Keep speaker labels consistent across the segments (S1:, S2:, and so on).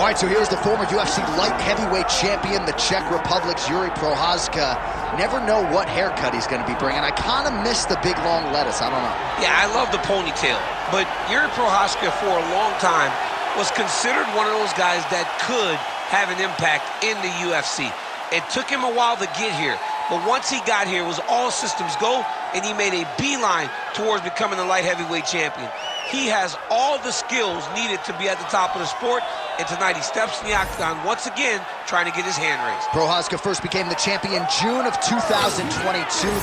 S1: All right, so here's the former UFC light heavyweight champion, the Czech Republic's Jiri Prochazka. Never know what haircut he's going to be bringing. I kind of miss the big, long lettuce. I don't know.
S2: Yeah, I love the ponytail. But Jiri Prochazka, for a long time, was considered one of those guys that could have an impact in the UFC. It took him a while to get here. But once he got here, it was all systems go, and he made a beeline towards becoming the light heavyweight champion. He has all the skills needed to be at the top of the sport, and tonight he steps in the octagon once again, trying to get his hand raised.
S1: Prochazka first became the champion June of 2022,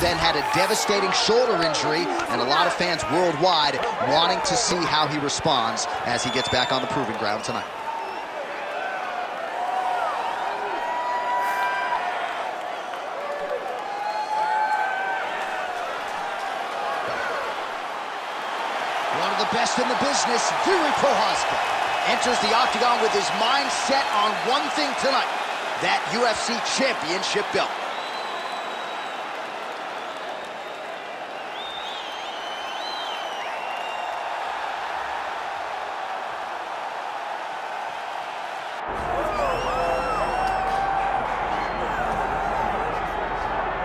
S1: then had a devastating shoulder injury, and a lot of fans worldwide wanting to see how he responds as he gets back on the proving ground tonight. One of the best in the business, Jiri Prochazka, enters the octagon with his mind set on one thing tonight, that UFC championship belt.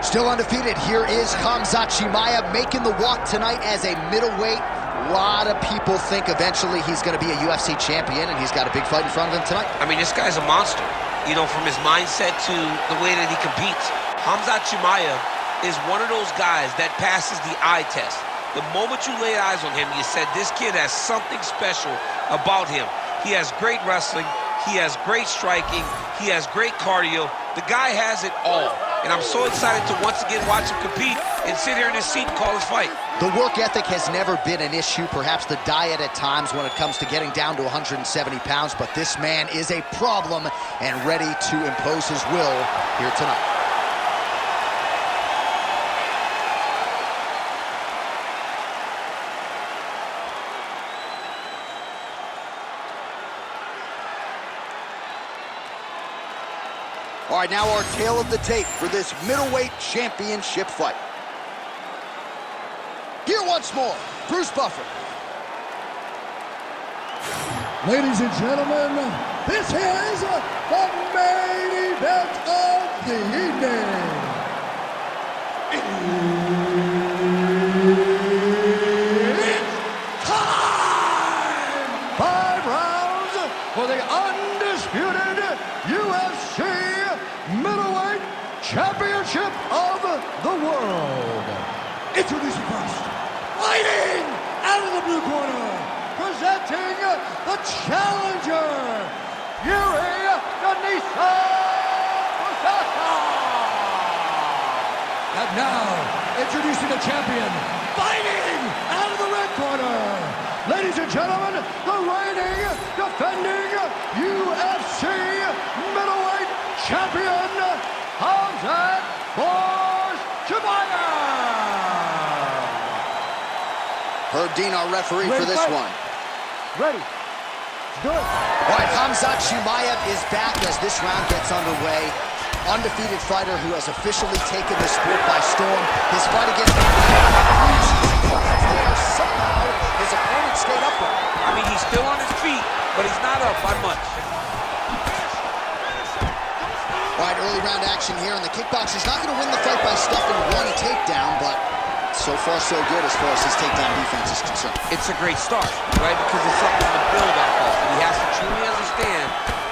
S1: Still undefeated, here is Khamzat Chimaev making the walk tonight as a middleweight. A lot of people think eventually he's going to be a UFC champion, and he's got a big fight in front of him tonight.
S2: I mean, this guy's a monster, you know, from his mindset to the way that he competes. Khamzat Chimaev is one of those guys that passes the eye test. The moment you lay eyes on him, you said, this kid has something special about him. He has great wrestling, he has great striking, he has great cardio. The guy has it all. And I'm so excited to once again watch him compete and sit here in his seat and call his fight.
S1: The work ethic has never been an issue, perhaps the diet at times when it comes to getting down to 170 pounds, but this man is a problem and ready to impose his will here tonight. All right, now our tale of the tape for this middleweight championship fight. Here once more, Bruce Buffer.
S3: Ladies and gentlemen, this is the main event of the evening. It's time! 5 rounds for the undisputed UFC middleweight championship of the world. Introducing first, fighting out of the blue corner, presenting the challenger, Jiri Prochazka. And now, introducing the champion, fighting out of the red corner, ladies and gentlemen, the reigning, defending UFC middleweight champion, Khamzat Chimaev.
S1: Herb Dean, our referee for this one.
S3: Ready. Let's do it.
S1: All right, Khamzat Chimaev is back as this round gets underway. Undefeated fighter who has officially taken the sport by storm. His fight against somehow his opponent stayed upright.
S2: I mean, he's still on his feet, but he's not up by much.
S1: All right, early round action here, and the kickboxer's not going to win the fight by stuffing one takedown, but so far so good as far as his takedown defense is concerned.
S2: It's a great start, right? Because it's something to build off of. And he has to truly understand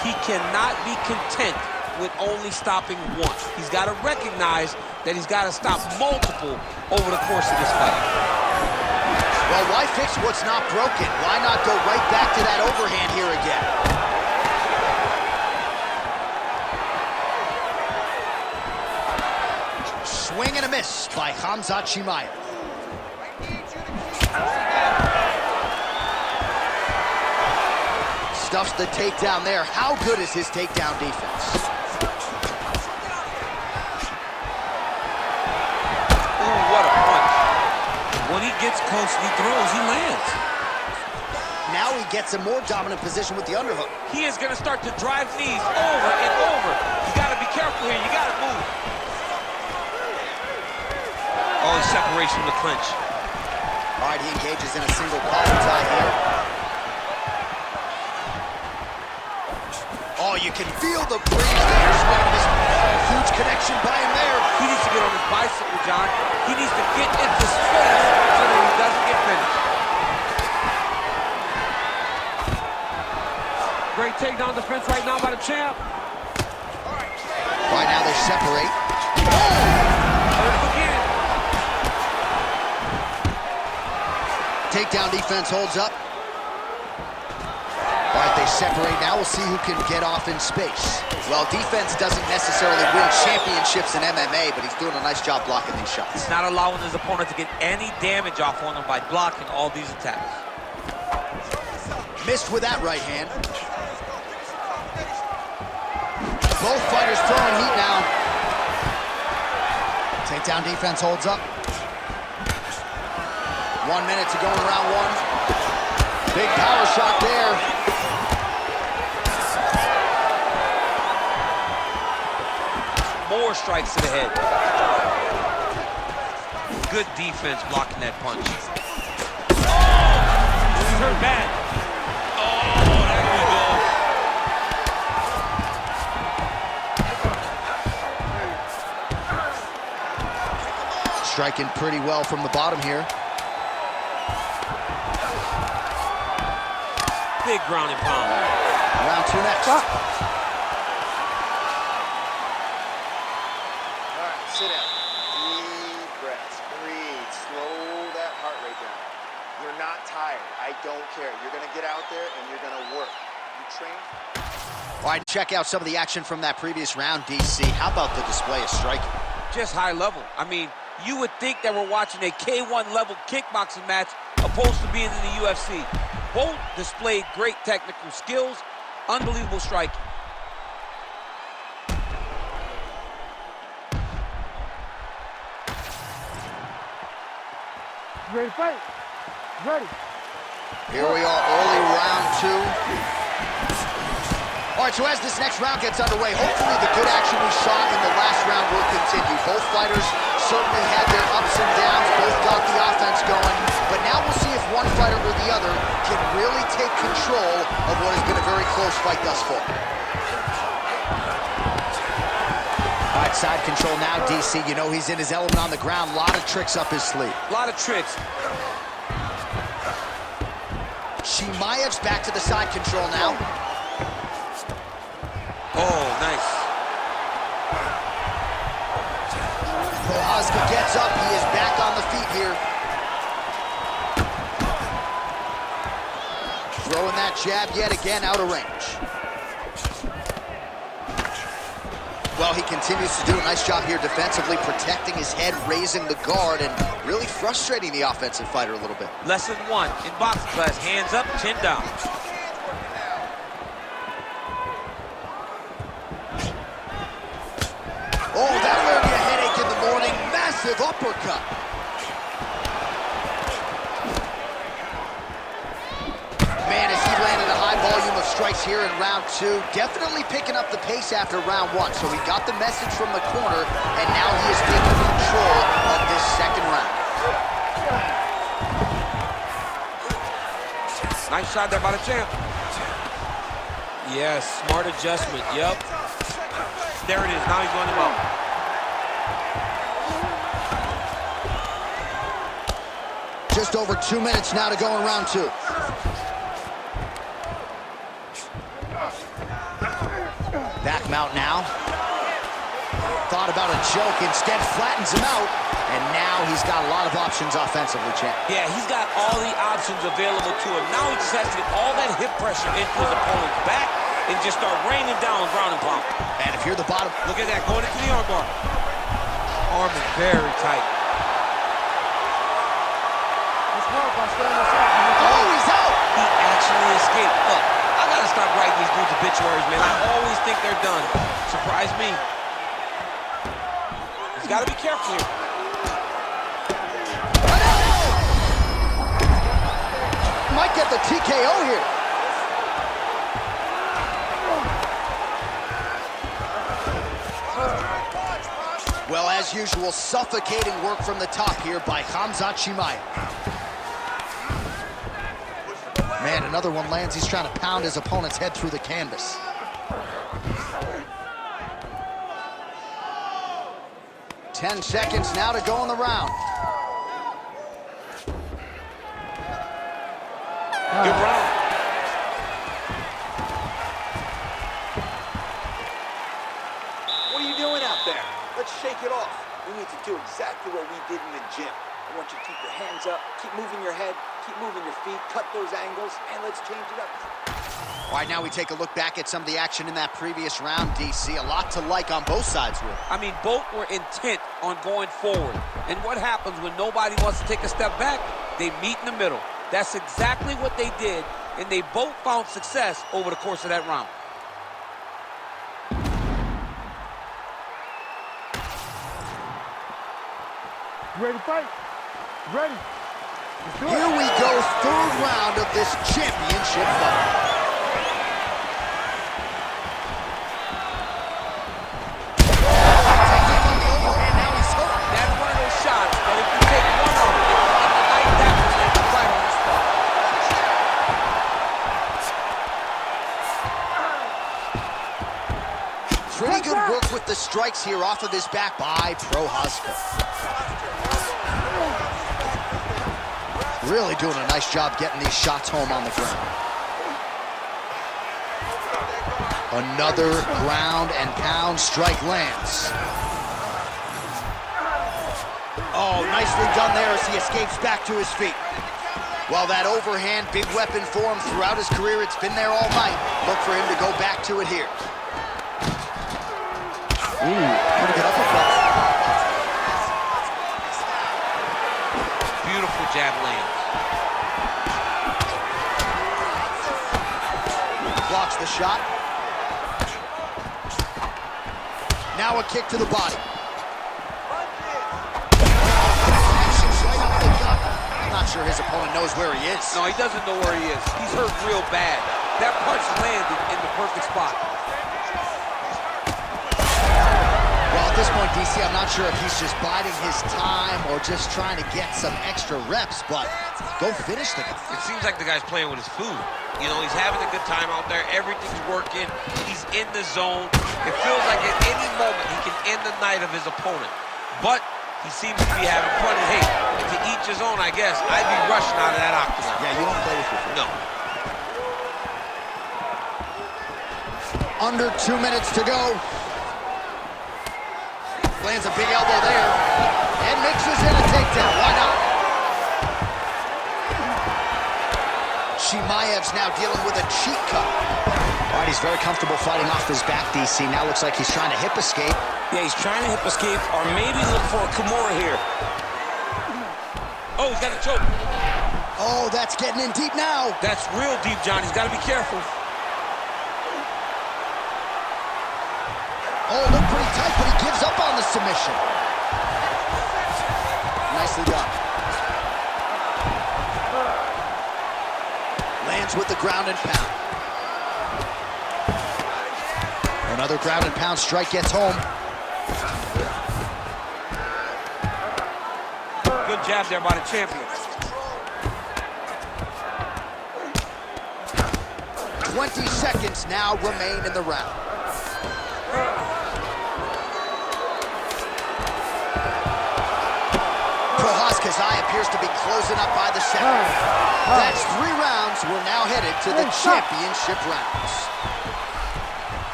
S2: he cannot be content with only stopping once. He's got to recognize that he's got to stop multiple over the course of this fight.
S1: Well, why fix what's not broken? Why not go right back to that overhand here again? Swing and a miss by Khamzat Chimaev. Stuffs the takedown there. How good is his takedown defense?
S2: Ooh, what a punch. When he gets close and he throws, he lands.
S1: Now he gets a more dominant position with the underhook.
S2: He is going to start to drive knees over and over. You got to be careful here. You got to move. Oh, he separates from the clinch.
S1: All right, he engages in a single collar tie here. Oh, you can feel the breeze there. Huge connection by him there.
S2: He needs to get on his bicycle, John. He needs to get into space so that he doesn't get finished. Great takedown defense right now by the champ.
S1: Right now they separate.
S2: Again.
S1: Takedown defense holds up. All right, they separate now. We'll see who can get off in space. Well, defense doesn't necessarily win championships in MMA, but he's doing a nice job blocking these shots.
S2: He's not allowing his opponent to get any damage off on him by blocking all these attacks.
S1: Missed with that right hand. Both fighters throwing heat now. Takedown defense holds up. 1 minute to go in round one. Big power shot there.
S2: More strikes to the head. Good defense blocking that punch. Oh! This hurt bad. Oh, there we go.
S1: Striking pretty well from the bottom here.
S2: Big ground and pound.
S1: Round two next.
S4: Sit down. Deep breaths. Breathe. Slow that heart rate down. You're not tired. I don't care. You're going to get out there and you're going to work. You train.
S1: All right, check out some of the action from that previous round, DC. How about the display of striking?
S2: Just high level. I mean, you would think that we're watching a K1 level kickboxing match opposed to being in the UFC. Both displayed great technical skills, unbelievable striking.
S3: Ready to fight? Ready.
S1: Here we are, early round two. All right, so as this next round gets underway, hopefully the good action we saw in the last round will continue. Both fighters certainly had their ups and downs, both got the offense going, but now we'll see if one fighter or the other can really take control of what has been a very close fight thus far. All right, side control now, DC. You know he's in his element on the ground. A lot of tricks up his sleeve.
S2: A lot of tricks.
S1: Chimaev's back to the side control now.
S2: Oh, nice.
S1: Prochazka gets up. He is back on the feet here. Throwing that jab yet again out of range. Well, he continues to do a nice job here defensively, protecting his head, raising the guard, and really frustrating the offensive fighter a little bit.
S2: Lesson one in boxing class, hands up, chin down.
S1: Oh, that'll earn you a headache in the morning. Massive uppercut. Man, as he landed a high volume of strikes here in round two, definitely picking up the pace after round one. So he got the message from the corner, and now he is taking control of this second round.
S2: Nice shot there by the champ. Yes, smart adjustment, yep. There it is, now he's going him out.
S1: Just over 2 minutes now to go in round two. Back mount now. Thought about a joke, instead flattens him out. And now he's got a lot of options offensively, champ.
S2: Yeah, he's got all the options available to him. Now he just has to get all that hip pressure into his opponent's back and just start raining down ground and pound.
S1: And if you're the bottom...
S2: Look at that, going into the armbar. Arm is very tight.
S1: Oh, he's out!
S2: He actually escaped. Look, I gotta stop writing these dudes obituaries, man. I always think they're done. Surprise me. He's gotta be careful here.
S1: Might get the TKO here. Well, as usual, suffocating work from the top here by Khamzat Chimaev. Man, another one lands. He's trying to pound his opponent's head through the canvas. 10 seconds now to go in the round.
S2: Good round.
S4: What are you doing out there? Let's shake it off. We need to do exactly what we did in the gym. I want you to keep your hands up, keep moving your head, keep moving your feet, cut those angles, and let's change it up.
S1: All right, now we take a look back at some of the action in that previous round, DC. A lot to like on both sides, Will.
S2: I mean, both were intent on going forward. And what happens when nobody wants to take a step back? They meet in the middle. That's exactly what they did, and they both found success over the course of that round.
S3: Ready to fight? Ready.
S1: Here we go, third round of this championship fight.
S2: That's one of those shots, but if you take one of them, in the night, that was right on the spot.
S1: Pretty good work with the strikes here off of his back by Prochazka. Really doing a nice job getting these shots home on the ground. Another ground and pound strike lands. Oh, nicely done there as he escapes back to his feet. Well, that overhand big weapon for him throughout his career. It's been there all night. Look for him to go back to it here. Ooh, pretty good uppercut.
S2: Beautiful jab lands.
S1: Blocks the shot. Now a kick to the body. I'm not sure his opponent knows where he is.
S2: No, he doesn't know where he is. He's hurt real bad. That punch landed in the perfect spot.
S1: Well, at this point, DC, I'm not sure if he's just biding his time or just trying to get some extra reps, but go finish the guy.
S2: It seems like the guy's playing with his food. You know, he's having a good time out there. Everything's working. He's in the zone. It feels like at any moment he can end the night of his opponent. But he seems to be having fun. And hey, to each his own, I guess. I'd be rushing out of that octagon.
S1: Yeah, you don't play with your food.
S2: No.
S1: Under 2 minutes to go. Lands a big elbow there. And mixes in a takedown. Why not? Chimaev's now dealing with a cheek cut. All right, he's very comfortable fighting off his back, DC. Now looks like he's trying to hip escape.
S5: Yeah, he's trying to hip escape or maybe look for a Kimura here.
S2: Oh, he's got a choke.
S1: Oh, that's getting in deep now.
S2: That's real deep, John. He's got to be careful.
S1: Oh, looked pretty tight, but he gives up on the submission. Nicely done. Lands with the ground and pound. Another ground and pound strike gets home.
S2: Good jab there by the champion.
S1: 20 seconds now remain in the round. Prochazka's eye appears to be closing up by the second. That's 3 rounds. We're now headed to the championship rounds.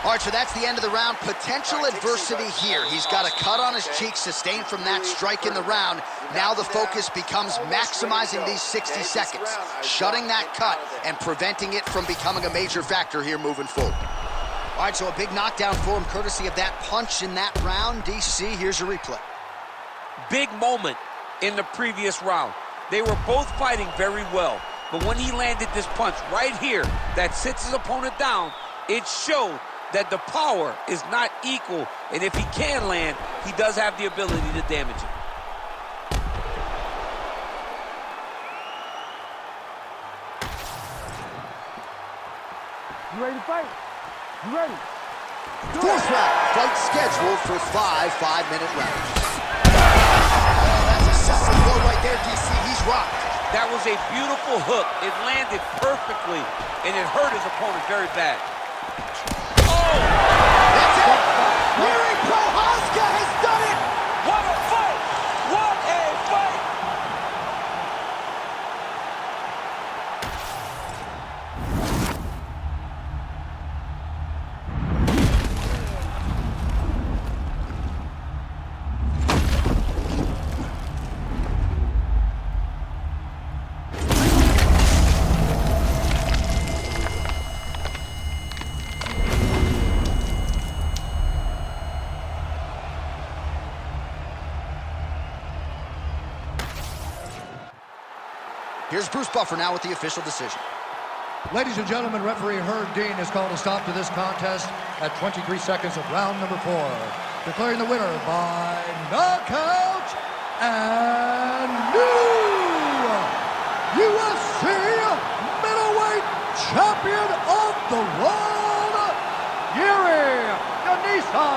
S1: All right, so that's the end of the round. Potential adversity here. He's got a cut on his cheek sustained from that strike in the round. Now the focus becomes maximizing these 60 seconds, shutting that cut and preventing it from becoming a major factor here moving forward. All right, so a big knockdown for him courtesy of that punch in that round. DC, here's your replay.
S2: Big moment in the previous round. They were both fighting very well, but when he landed this punch right here that sits his opponent down, it showed that the power is not equal, and if he can land, he does have the ability to damage it.
S3: You ready to fight? You ready?
S1: Fourth round, fight scheduled for 5 5-minute rounds. Oh, that's a solid blow right there, DC. He's rocked.
S2: That was a beautiful hook. It landed perfectly, and it hurt his opponent very bad.
S1: That's it! Jiri Prochazka has done it!
S2: What a
S1: Here's Bruce Buffer now with the official decision.
S3: Ladies and gentlemen, referee Herb Dean has called a stop to this contest at 23 seconds of round number 4, declaring the winner by knockout and new UFC middleweight champion of the world, Jiri Prochazka.